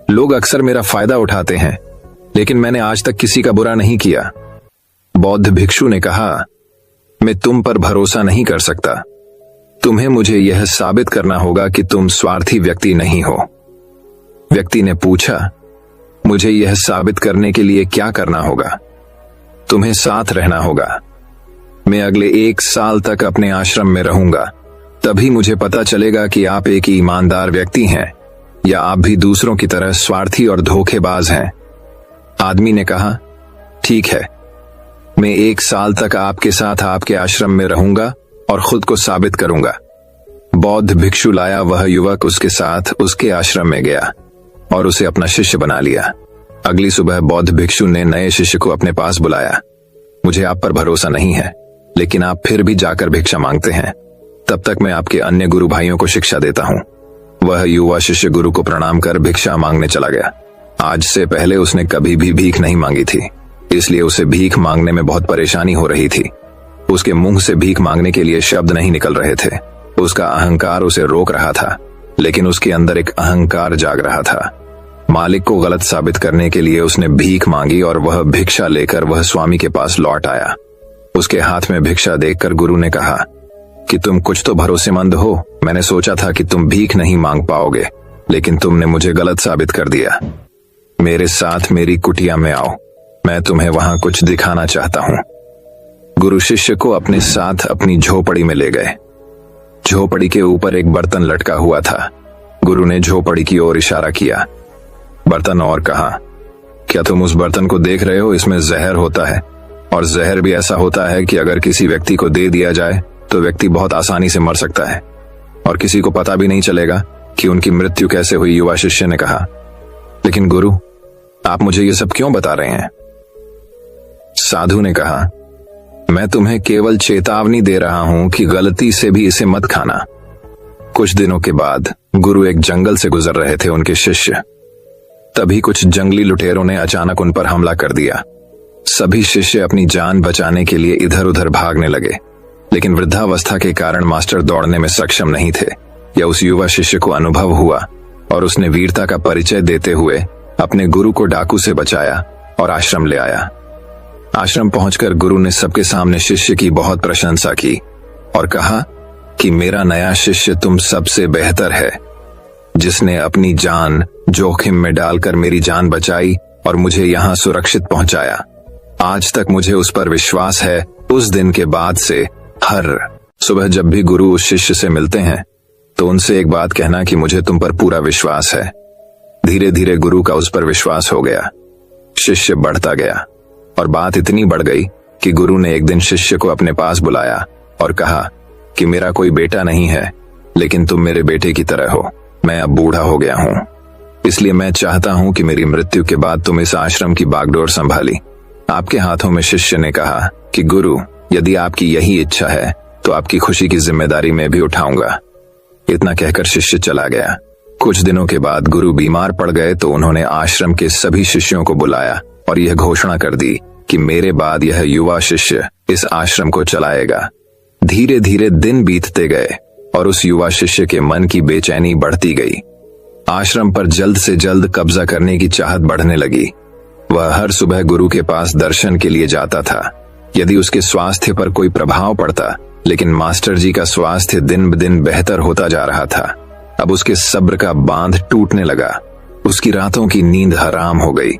लोग अक्सर मेरा फायदा उठाते हैं, लेकिन मैंने आज तक किसी का बुरा नहीं किया। बौद्ध भिक्षु ने कहा, मैं तुम पर भरोसा नहीं कर सकता। तुम्हें मुझे यह साबित करना होगा कि तुम स्वार्थी व्यक्ति नहीं हो। व्यक्ति ने पूछा, मुझे यह साबित करने के लिए क्या करना होगा? तुम्हें साथ रहना होगा। मैं अगले 1 साल तक अपने आश्रम में रहूंगा, तभी मुझे पता चलेगा कि आप एक ईमानदार व्यक्ति हैं या आप भी दूसरों की तरह स्वार्थी और धोखेबाज हैं। आदमी ने कहा, ठीक है, मैं 1 साल तक आपके साथ आपके आश्रम में रहूंगा और खुद को साबित करूंगा। बौद्ध भिक्षु लाया वह युवक उसके साथ उसके आश्रम में गया और उसे अपना शिष्य बना लिया। अगली सुबह बौद्ध भिक्षु ने नए शिष्य को अपने पास बुलाया। मुझे आप पर भरोसा नहीं है, लेकिन आप फिर भी जाकर भिक्षा मांगते हैं। तब तक मैं आपके अन्य गुरु भाइयों को शिक्षा देता हूँ। वह युवा शिष्य गुरु को प्रणाम कर भिक्षा मांगने चला गया। आज से पहले उसने कभी भी भीख नहीं मांगी थी, इसलिए उसे भीख मांगने में बहुत परेशानी हो रही थी। उसके मुंह से भीख मांगने के लिए शब्द नहीं निकल रहे थे। उसका अहंकार उसे रोक रहा था, लेकिन उसके अंदर एक अहंकार जाग रहा था। मालिक को गलत साबित करने के लिए उसने भीख मांगी और वह भिक्षा लेकर वह स्वामी के पास लौट आया। उसके हाथ में भिक्षा देखकर गुरु ने कहा कि तुम कुछ तो भरोसेमंद हो। मैंने सोचा था कि तुम भीख नहीं मांग पाओगे, लेकिन तुमने मुझे गलत साबित कर दिया। मेरे साथ मेरी कुटिया में आओ, मैं तुम्हें वहां कुछ दिखाना चाहता हूं। गुरु शिष्य को अपने साथ अपनी झोपड़ी में ले गए। झोपड़ी के ऊपर एक बर्तन लटका हुआ था। गुरु ने झोपड़ी की ओर इशारा किया, बर्तन, और कहा, क्या तुम उस बर्तन को देख रहे हो? इसमें जहर होता है। और जहर भी ऐसा होता है कि अगर किसी व्यक्ति को दे दिया जाए तो व्यक्ति बहुत आसानी से मर सकता है और किसी को पता भी नहीं चलेगा कि उनकी मृत्यु कैसे हुई। युवा शिष्य ने कहा, लेकिन गुरु, आप मुझे ये सब क्यों बता रहे हैं? साधु ने कहा, मैं तुम्हें केवल चेतावनी दे रहा हूं कि गलती से भी इसे मत खाना। कुछ दिनों के बाद गुरु एक जंगल से गुजर रहे थे उनके शिष्य। तभी कुछ जंगली लुटेरों ने अचानक उन पर हमला कर दिया। सभी शिष्य अपनी जान बचाने के लिए इधर उधर भागने लगे, लेकिन वृद्धावस्था के कारण मास्टर दौड़ने में सक्षम नहीं थे। यह उस युवा शिष्य को अनुभव हुआ और उसने वीरता का परिचय देते हुए अपने गुरु को डाकू से बचाया और आश्रम ले आया। आश्रम पहुंचकर गुरु ने सबके सामने शिष्य की बहुत प्रशंसा की और कहा कि मेरा नया शिष्य तुम सबसे बेहतर है, जिसने अपनी जान जोखिम में डालकर मेरी जान बचाई और मुझे यहां सुरक्षित पहुंचाया। आज तक मुझे उस पर विश्वास है। उस दिन के बाद से हर सुबह जब भी गुरु उस शिष्य से मिलते हैं तो उनसे एक बात कहना कि मुझे तुम पर पूरा विश्वास है। धीरे धीरे गुरु का उस पर विश्वास हो गया। शिष्य बढ़ता गया और बात इतनी बढ़ गई कि गुरु ने एक दिन शिष्य को अपने पास बुलाया और कहा कि मेरा कोई बेटा नहीं है, लेकिन तुम मेरे बेटे की तरह हो। मैं अब बूढ़ा हो गया हूं, इसलिए मैं चाहता हूं कि मेरी मृत्यु के बाद तुम इस आश्रम की बागडोर संभाली आपके हाथों में। शिष्य ने कहा कि गुरु, यदि आपकी यही इच्छा है तो आपकी खुशी की जिम्मेदारी मैं भी उठाऊंगा। इतना कहकर शिष्य चला गया। कुछ दिनों के बाद गुरु बीमार पड़ गए तो उन्होंने आश्रम के सभी शिष्यों को बुलाया और यह घोषणा कर दी कि मेरे बाद यह युवा शिष्य इस आश्रम को चलाएगा। धीरे धीरे दिन बीतते गए और उस युवा शिष्य के मन की बेचैनी बढ़ती गई। आश्रम पर जल्द से जल्द कब्जा करने की चाहत बढ़ने लगी। वह हर सुबह गुरु के पास दर्शन के लिए जाता था। यदि उसके स्वास्थ्य पर कोई प्रभाव पड़ता, लेकिन मास्टर जी का स्वास्थ्य दिन ब दिन बेहतर होता जा रहा था। अब उसके सब्र का बांध टूटने लगा। उसकी रातों की नींद हराम हो गई।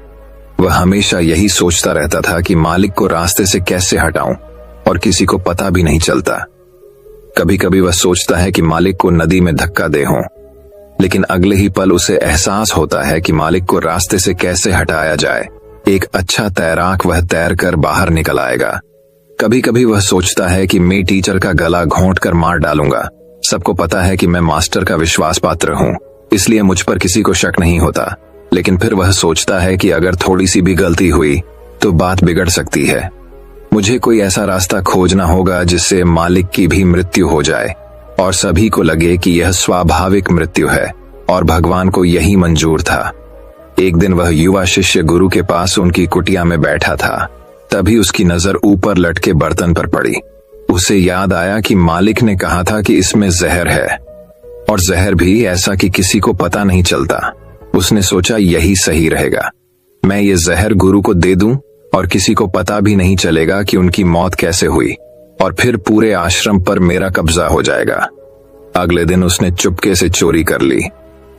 वह हमेशा यही सोचता रहता था कि मालिक को रास्ते से कैसे हटाऊं और किसी को पता भी नहीं चलता। कभी कभी वह सोचता है कि मालिक को नदी में धक्का दे हों, लेकिन अगले ही पल उसे एहसास होता है कि मालिक को रास्ते से कैसे हटाया जाए। एक अच्छा तैराक वह तैर कर बाहर निकल आएगा। कभी कभी वह सोचता है कि मैं टीचर का गला घोंट कर मार डालूंगा। सबको पता है कि मैं मास्टर का विश्वास पात्र हूं, इसलिए मुझ पर किसी को शक नहीं होता। लेकिन फिर वह सोचता है कि अगर थोड़ी सी भी गलती हुई तो बात बिगड़ सकती है। मुझे कोई ऐसा रास्ता खोजना होगा जिससे मालिक की भी मृत्यु हो जाए और सभी को लगे कि यह स्वाभाविक मृत्यु है और भगवान को यही मंजूर था। एक दिन वह युवा शिष्य गुरु के पास उनकी कुटिया में बैठा था। तभी उसकी नजर ऊपर लटके बर्तन पर पड़ी। उसे याद आया कि मालिक ने कहा था कि इसमें जहर है, और जहर भी ऐसा कि किसी को पता नहीं चलता। उसने सोचा यही सही रहेगा, मैं ये जहर गुरु को दे दूं और किसी को पता भी नहीं चलेगा कि उनकी मौत कैसे हुई, और फिर पूरे आश्रम पर मेरा कब्जा हो जाएगा। अगले दिन उसने चुपके से चोरी कर ली।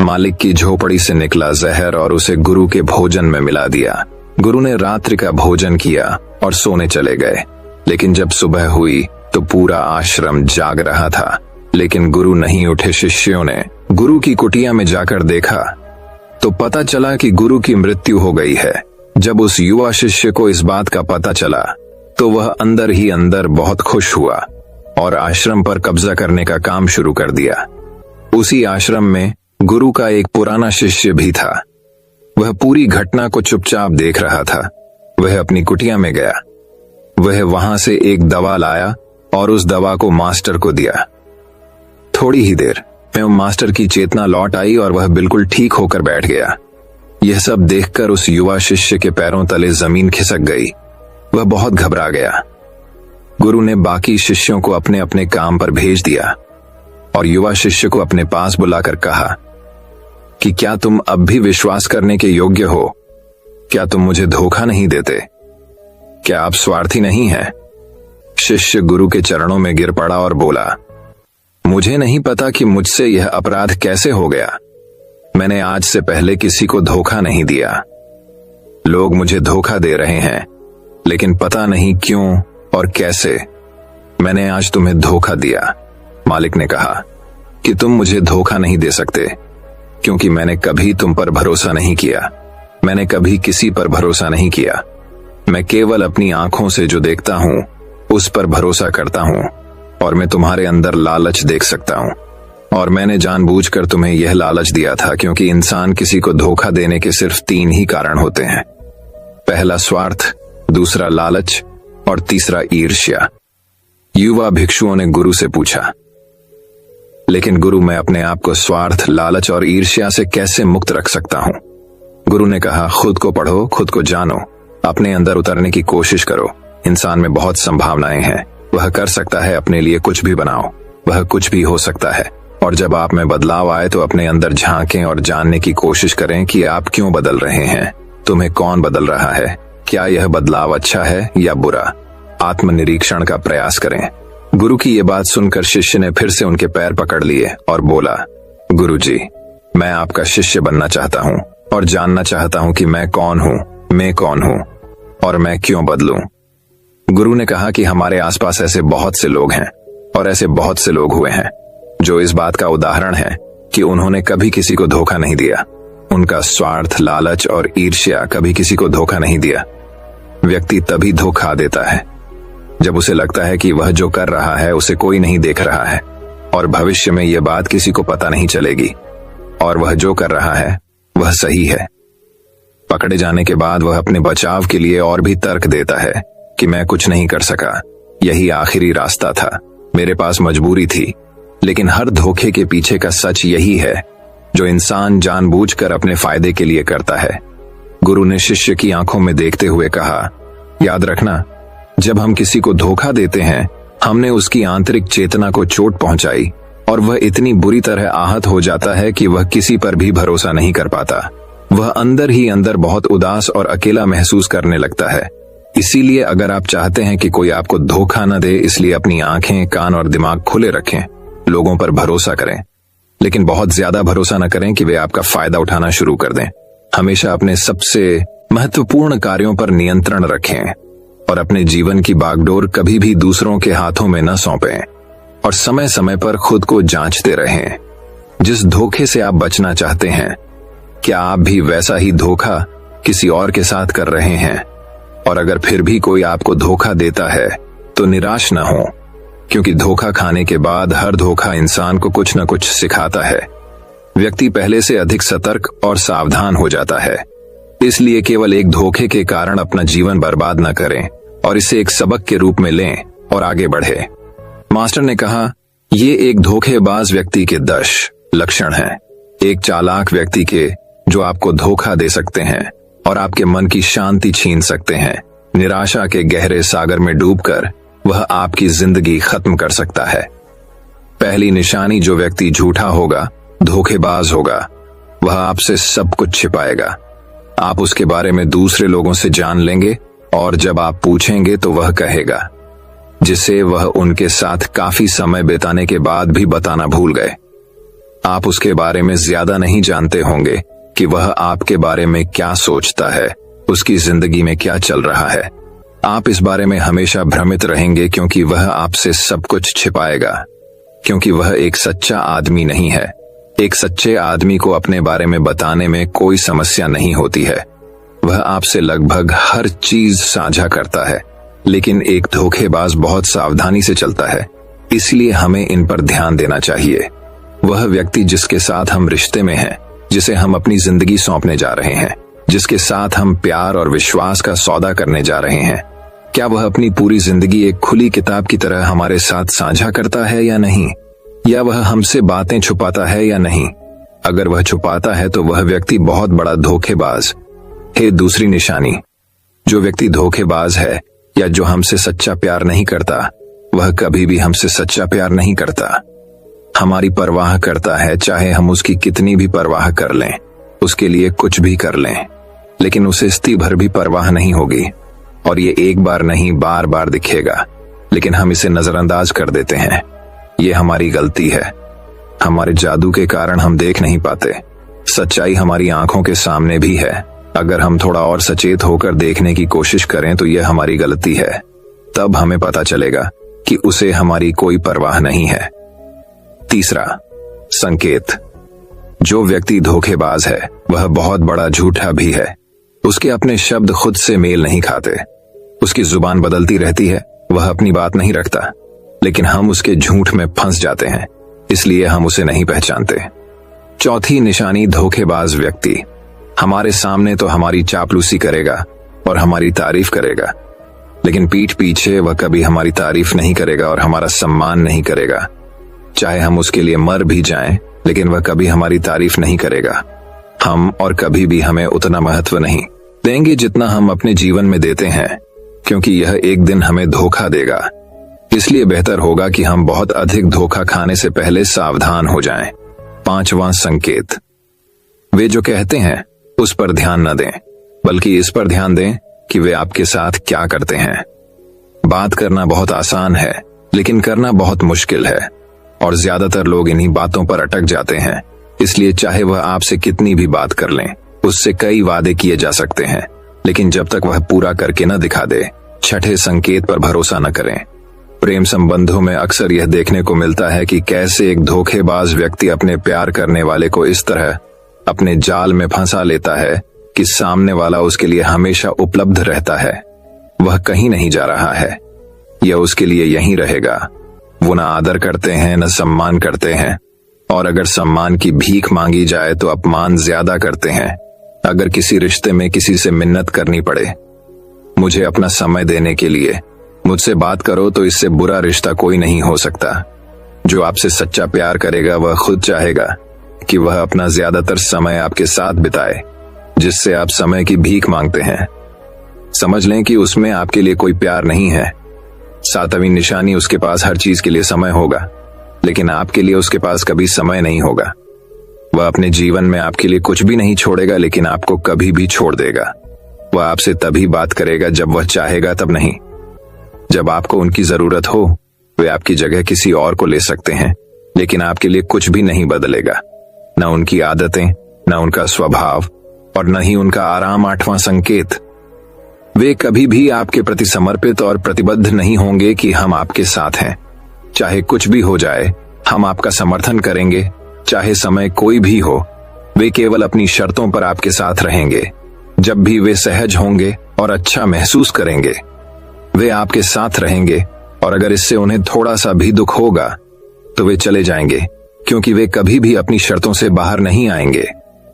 मालिक की झोपड़ी से निकला जहर और उसे गुरु के भोजन में मिला दिया। गुरु ने रात्रि का भोजन किया और सोने चले गए। लेकिन जब सुबह हुई तो पूरा आश्रम जाग रहा था, लेकिन गुरु नहीं उठे। शिष्यों ने गुरु की कुटिया में जाकर देखा तो पता चला कि गुरु की मृत्यु हो गई है। जब उस युवा शिष्य को इस बात का पता चला तो वह अंदर ही अंदर बहुत खुश हुआ और आश्रम पर कब्जा करने का काम शुरू कर दिया। उसी आश्रम में गुरु का एक पुराना शिष्य भी था। वह पूरी घटना को चुपचाप देख रहा था। वह अपनी कुटिया में गया। वह वहां से एक दवा लाया और उस दवा को मास्टर को दिया। थोड़ी ही देर में मास्टर की चेतना लौट आई और वह बिल्कुल ठीक होकर बैठ गया। यह सब देखकर उस युवा शिष्य के पैरों तले जमीन खिसक गई। वह बहुत घबरा गया। गुरु ने बाकी शिष्यों को अपने अपने काम पर भेज दिया और युवा शिष्य को अपने पास बुलाकर कहा कि क्या तुम अब भी विश्वास करने के योग्य हो? क्या तुम मुझे धोखा नहीं देते? क्या आप स्वार्थी नहीं हैं? शिष्य गुरु के चरणों में गिर पड़ा और बोला, मुझे नहीं पता कि मुझसे यह अपराध कैसे हो गया। मैंने आज से पहले किसी को धोखा नहीं दिया। लोग मुझे धोखा दे रहे हैं, लेकिन पता नहीं क्यों और कैसे मैंने आज तुम्हें धोखा दिया। मालिक ने कहा कि तुम मुझे धोखा नहीं दे सकते, क्योंकि मैंने कभी तुम पर भरोसा नहीं किया। मैंने कभी किसी पर भरोसा नहीं किया। मैं केवल अपनी आंखों से जो देखता हूँ उस पर भरोसा करता हूँ, और मैं तुम्हारे अंदर लालच देख सकता हूँ। और मैंने जानबूझकर तुम्हें यह लालच दिया था, क्योंकि इंसान किसी को धोखा देने के सिर्फ 3 ही कारण होते हैं। पहला स्वार्थ, दूसरा लालच और तीसरा ईर्ष्या। युवा भिक्षुओं ने गुरु से पूछा, लेकिन गुरु, मैं अपने आप को स्वार्थ, लालच और ईर्ष्या से कैसे मुक्त रख सकता हूं? गुरु ने कहा, खुद को पढ़ो, खुद को जानो, अपने अंदर उतरने की कोशिश करो। इंसान में बहुत संभावनाएं हैं, वह कर सकता है, अपने लिए कुछ भी बनाओ, वह कुछ भी हो सकता है। और जब आप में बदलाव आए तो अपने अंदर झांकें और जानने की कोशिश करें कि आप क्यों बदल रहे हैं, तुम्हें कौन बदल रहा है, क्या यह बदलाव अच्छा है या बुरा। आत्मनिरीक्षण का प्रयास करें। गुरु की ये बात सुनकर शिष्य ने फिर से उनके पैर पकड़ लिए और बोला, गुरुजी, मैं आपका शिष्य बनना चाहता हूँ और जानना चाहता हूँ कि मैं कौन हूँ और मैं क्यों बदलूं। गुरु ने कहा कि हमारे आसपास ऐसे बहुत से लोग हैं और ऐसे बहुत से लोग हुए हैं जो इस बात का उदाहरण है कि उन्होंने कभी किसी को धोखा नहीं दिया। उनका स्वार्थ, लालच और ईर्ष्या कभी किसी को धोखा नहीं दिया। व्यक्ति तभी धोखा देता है जब उसे लगता है कि वह जो कर रहा है उसे कोई नहीं देख रहा है और भविष्य में यह बात किसी को पता नहीं चलेगी और वह जो कर रहा है वह सही है। पकड़े जाने के बाद वह अपने बचाव के लिए और भी तर्क देता है कि मैं कुछ नहीं कर सका, यही आखिरी रास्ता था, मेरे पास मजबूरी थी। लेकिन हर धोखे के पीछे का सच यही है जो इंसान जानबूझकर अपने फायदे के लिए करता है। गुरु ने शिष्य की आंखों में देखते हुए कहा, याद रखना, जब हम किसी को धोखा देते हैं, हमने उसकी आंतरिक चेतना को चोट पहुंचाई और वह इतनी बुरी तरह आहत हो जाता है कि वह किसी पर भी भरोसा नहीं कर पाता। वह अंदर ही अंदर बहुत उदास और अकेला महसूस करने लगता है। इसीलिए अगर आप चाहते हैं कि कोई आपको धोखा न दे, इसलिए अपनी आंखें, कान और दिमाग खुले रखें। लोगों पर भरोसा करें, लेकिन बहुत ज्यादा भरोसा न करें कि वे आपका फायदा उठाना शुरू कर दें। हमेशा अपने सबसे महत्वपूर्ण कार्यों पर नियंत्रण रखें और अपने जीवन की बागडोर कभी भी दूसरों के हाथों में न सौंपें और समय समय पर खुद को जांचते रहें। जिस धोखे से आप बचना चाहते हैं, क्या आप भी वैसा ही धोखा किसी और के साथ कर रहे हैं? और अगर फिर भी कोई आपको धोखा देता है तो निराश न हो, क्योंकि धोखा खाने के बाद हर धोखा इंसान को कुछ न कुछ सिखाता है। व्यक्ति पहले से अधिक सतर्क और सावधान हो जाता है। इसलिए केवल एक धोखे के कारण अपना जीवन बर्बाद न करें और इसे एक सबक के रूप में लें और आगे बढ़े। मास्टर ने कहा, ये एक धोखेबाज व्यक्ति के 10 लक्षण हैं, एक चालाक व्यक्ति के जो आपको धोखा दे सकते हैं और आपके मन की शांति छीन सकते हैं। निराशा के गहरे सागर में डूबकर वह आपकी जिंदगी खत्म कर सकता है। पहली निशानी, जो व्यक्ति झूठा होगा, धोखेबाज होगा, वह आपसे सब कुछ छिपाएगा। आप उसके बारे में दूसरे लोगों से जान लेंगे और जब आप पूछेंगे तो वह कहेगा, जिसे वह उनके साथ काफी समय बिताने के बाद भी बताना भूल गए। आप उसके बारे में ज्यादा नहीं जानते होंगे कि वह आपके बारे में क्या सोचता है, उसकी जिंदगी में क्या चल रहा है। आप इस बारे में हमेशा भ्रमित रहेंगे क्योंकि वह आपसे सब कुछ छिपाएगा, क्योंकि वह एक सच्चा आदमी नहीं है। एक सच्चे आदमी को अपने बारे में बताने में कोई समस्या नहीं होती है। वह आपसे लगभग हर चीज साझा करता है, लेकिन एक धोखेबाज बहुत सावधानी से चलता है। इसलिए हमें इन पर ध्यान देना चाहिए। वह व्यक्ति जिसके साथ हम रिश्ते में हैं, जिसे हम अपनी जिंदगी सौंपने जा रहे हैं, जिसके साथ हम प्यार और विश्वास का सौदा करने जा रहे हैं, क्या वह अपनी पूरी जिंदगी एक खुली किताब की तरह हमारे साथ साझा करता है या नहीं? या वह हमसे बातें छुपाता है या नहीं? अगर वह छुपाता है तो वह व्यक्ति बहुत बड़ा धोखेबाज है। दूसरी निशानी, जो व्यक्ति धोखेबाज है या जो हमसे सच्चा प्यार नहीं करता, वह कभी भी हमसे सच्चा प्यार नहीं करता। हमारी परवाह करता है, चाहे हम उसकी कितनी भी परवाह कर लें, उसके लिए कुछ भी कर लें, लेकिन उसे स्ती भर भी परवाह नहीं होगी। और ये एक बार नहीं, बार बार दिखेगा, लेकिन हम इसे नजरअंदाज कर देते हैं। ये हमारी गलती है। हमारे जादू के कारण हम देख नहीं पाते। सच्चाई हमारी आंखों के सामने भी है। अगर हम थोड़ा और सचेत होकर देखने की कोशिश करें तो यह हमारी गलती है। तब हमें पता चलेगा कि उसे हमारी कोई परवाह नहीं है। तीसरा संकेत, जो व्यक्ति धोखेबाज है वह बहुत बड़ा झूठा भी है। उसके अपने शब्द खुद से मेल नहीं खाते। उसकी जुबान बदलती रहती है, वह अपनी बात नहीं रखता, लेकिन हम उसके झूठ में फंस जाते हैं, इसलिए हम उसे नहीं पहचानते। चौथी निशानी, धोखेबाज व्यक्ति। हमारे सामने तो हमारी चापलूसी करेगा और हमारी तारीफ करेगा, लेकिन पीठ पीछे वह कभी हमारी तारीफ नहीं करेगा और हमारा सम्मान नहीं करेगा। चाहे हम उसके लिए मर भी जाएं, लेकिन वह कभी हमारी तारीफ नहीं करेगा। हम और कभी भी हमें उतना महत्व नहीं देंगे जितना हम अपने जीवन में देते हैं, क्योंकि यह एक दिन हमें धोखा देगा। इसलिए बेहतर होगा कि हम बहुत अधिक धोखा खाने से पहले सावधान हो जाएं। पांचवां संकेत, वे जो कहते हैं उस पर ध्यान न दें, बल्कि इस पर ध्यान दें कि वे आपके साथ क्या करते हैं। बात करना बहुत आसान है, लेकिन करना बहुत मुश्किल है, और ज्यादातर लोग इन्हीं बातों पर अटक जाते हैं। इसलिए चाहे वह आपसे कितनी भी बात कर लें, उससे कई वादे किए जा सकते हैं, लेकिन जब तक वह पूरा करके न दिखा दे, छठे संकेत पर भरोसा न करें। प्रेम संबंधों में अक्सर यह देखने को मिलता है कि कैसे एक धोखेबाज व्यक्ति अपने प्यार करने वाले को इस तरह अपने जाल में फंसा लेता है कि सामने वाला उसके लिए हमेशा उपलब्ध रहता है। वह कहीं नहीं जा रहा है, यह उसके लिए यहीं रहेगा। वो न आदर करते हैं, न सम्मान करते हैं, और अगर सम्मान की भीख मांगी जाए तो अपमान ज्यादा करते हैं। अगर किसी रिश्ते में किसी से मिन्नत करनी पड़े, मुझे अपना समय देने के लिए मुझसे बात करो, तो इससे बुरा रिश्ता कोई नहीं हो सकता। जो आपसे सच्चा प्यार करेगा वह खुद चाहेगा कि वह अपना ज्यादातर समय आपके साथ बिताए, जिससे आप समय की भीख मांगते हैं। समझ लें कि उसमें आपके लिए कोई प्यार नहीं है। सातवीं निशानी, उसके पास हर चीज के लिए समय होगा, लेकिन आपके लिए उसके पास कभी समय नहीं होगा। वह अपने जीवन में आपके लिए कुछ भी नहीं छोड़ेगा, लेकिन आपको कभी भी छोड़ देगा। वह आपसे तभी बात करेगा जब वह चाहेगा, तब नहीं। जब आपको उनकी जरूरत हो, वे आपकी जगह किसी और को ले सकते हैं, लेकिन आपके लिए कुछ भी नहीं बदलेगा, न उनकी आदतें, न उनका स्वभाव, और न ही उनका आराम। आठवां संकेत, वे कभी भी आपके प्रति समर्पित और प्रतिबद्ध नहीं होंगे कि हम आपके साथ हैं। चाहे कुछ भी हो जाए, हम आपका समर्थन करेंगे, चाहे समय कोई भी हो। वे केवल अपनी शर्तों पर आपके साथ रहेंगे। जब भी वे सहज होंगे और अच्छा महसूस करेंगे, वे आपके साथ रहेंगे, और अगर इससे उन्हें थोड़ा सा भी दुख होगा तो वे चले जाएंगे, क्योंकि वे कभी भी अपनी शर्तों से बाहर नहीं आएंगे।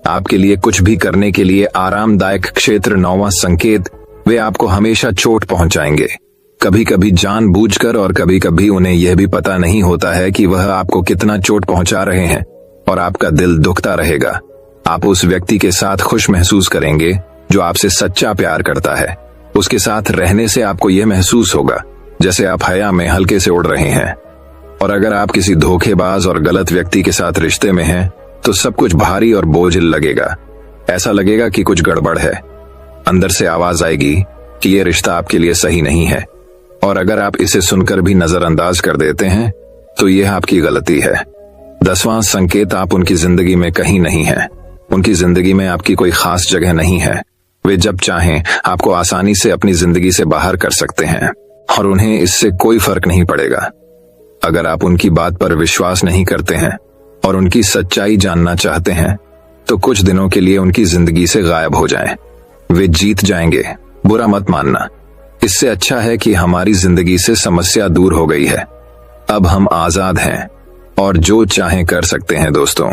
आपके लिए कुछ भी करने के लिए आरामदायक क्षेत्र। नौवां संकेत, वे आपको हमेशा चोट पहुंचाएंगे, कभी कभी जानबूझकर, और कभी कभी उन्हें यह भी पता नहीं होता है कि वह आपको कितना चोट पहुंचा रहे हैं, और आपका दिल दुखता रहेगा। आप उस व्यक्ति के साथ खुश महसूस करेंगे जो आपसे सच्चा प्यार करता है। उसके साथ रहने से आपको यह महसूस होगा जैसे आप हवा में हल्के से उड़ रहे हैं। और अगर आप किसी धोखेबाज और गलत व्यक्ति के साथ रिश्ते में हैं, तो सब कुछ भारी और बोझिल लगेगा। ऐसा लगेगा कि कुछ गड़बड़ है। अंदर से आवाज आएगी कि यह रिश्ता आपके लिए सही नहीं है, और अगर आप इसे सुनकर भी नजरअंदाज कर देते हैं तो यह आपकी गलती है। 10वां संकेत, आप उनकी जिंदगी में कहीं नहीं हैं। उनकी जिंदगी में आपकी कोई खास जगह नहीं है। वे जब चाहें आपको आसानी से अपनी जिंदगी से बाहर कर सकते हैं, और उन्हें इससे कोई फर्क नहीं पड़ेगा। अगर आप उनकी बात पर विश्वास नहीं करते हैं और उनकी सच्चाई जानना चाहते हैं, तो कुछ दिनों के लिए उनकी जिंदगी से गायब हो जाएं। वे जीत जाएंगे, बुरा मत मानना। इससे अच्छा है कि हमारी जिंदगी से समस्या दूर हो गई है। अब हम आजाद हैं और जो चाहें कर सकते हैं। दोस्तों,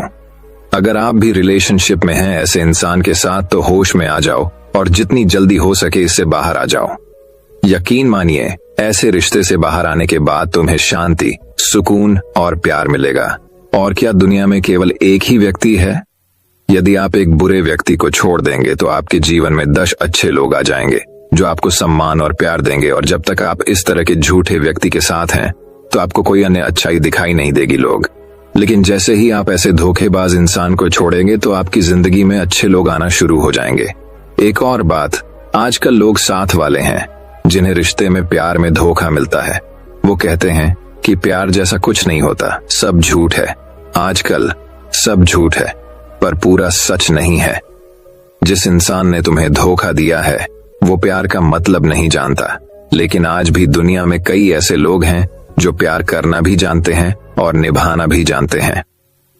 अगर आप भी रिलेशनशिप में हैं ऐसे इंसान के साथ, तो होश में आ जाओ और जितनी जल्दी हो सके इससे बाहर आ जाओ। यकीन मानिए, ऐसे रिश्ते से बाहर आने के बाद तुम्हें शांति, सुकून और प्यार मिलेगा। और क्या दुनिया में केवल एक ही व्यक्ति है? यदि आप एक बुरे व्यक्ति को छोड़ देंगे तो आपके जीवन में 10 अच्छे लोग आ जाएंगे जो आपको सम्मान और प्यार देंगे। और जब तक आप इस तरह के झूठे व्यक्ति के साथ हैं तो आपको कोई अन्य अच्छाई दिखाई नहीं देगी लोग। लेकिन जैसे ही आप ऐसे धोखेबाज इंसान को छोड़ेंगे तो आपकी जिंदगी में अच्छे लोग आना शुरू हो जाएंगे। एक और बात, आजकल लोग साथ वाले हैं जिन्हें रिश्ते में प्यार में धोखा मिलता है। वो कहते हैं कि प्यार जैसा कुछ नहीं होता, सब झूठ है। आजकल सब झूठ है, पर पूरा सच नहीं है। जिस इंसान ने तुम्हें धोखा दिया है वो प्यार का मतलब नहीं जानता। लेकिन आज भी दुनिया में कई ऐसे लोग हैं जो प्यार करना भी जानते हैं और निभाना भी जानते हैं।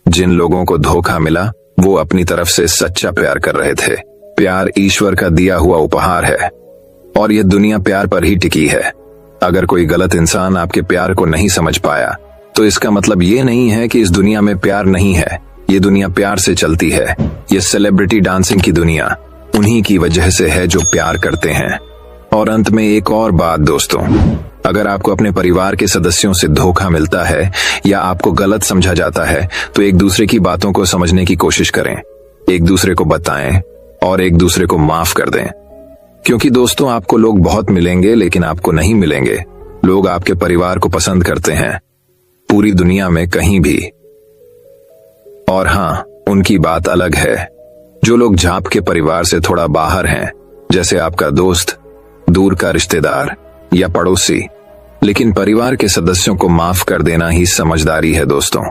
जिन लोगों को धोखा मिला वो अपनी तरफ से सच्चा प्यार कर रहे थे। प्यार ईश्वर का दिया हुआ उपहार है, और यह दुनिया प्यार पर ही टिकी है। अगर कोई गलत इंसान आपके प्यार को नहीं समझ पाया तो इसका मतलब ये नहीं है कि इस दुनिया में प्यार नहीं है। ये दुनिया प्यार से चलती है। ये सेलिब्रिटी डांसिंग की दुनिया उन्हीं की वजह से है जो प्यार करते हैं। और अंत में एक और बात दोस्तों, अगर आपको अपने परिवार के सदस्यों से धोखा मिलता है या आपको गलत समझा जाता है तो एक दूसरे की बातों को समझने की कोशिश करें, एक दूसरे को बताएं और एक दूसरे को माफ कर दें। क्योंकि दोस्तों, आपको लोग बहुत मिलेंगे लेकिन आपको नहीं मिलेंगे। लोग आपके परिवार को पसंद करते हैं पूरी दुनिया में कहीं भी। और हाँ, उनकी बात अलग है जो लोग झाप के परिवार से थोड़ा बाहर हैं, जैसे आपका दोस्त, दूर का रिश्तेदार या पड़ोसी। लेकिन परिवार के सदस्यों को माफ कर देना ही समझदारी है दोस्तों।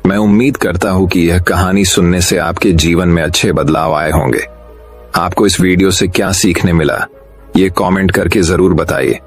मैं उम्मीद करता हूं कि यह कहानी सुनने से आपके जीवन में अच्छे बदलाव आए होंगे। आपको इस वीडियो से क्या सीखने मिला, ये कमेंट करके जरूर बताइए।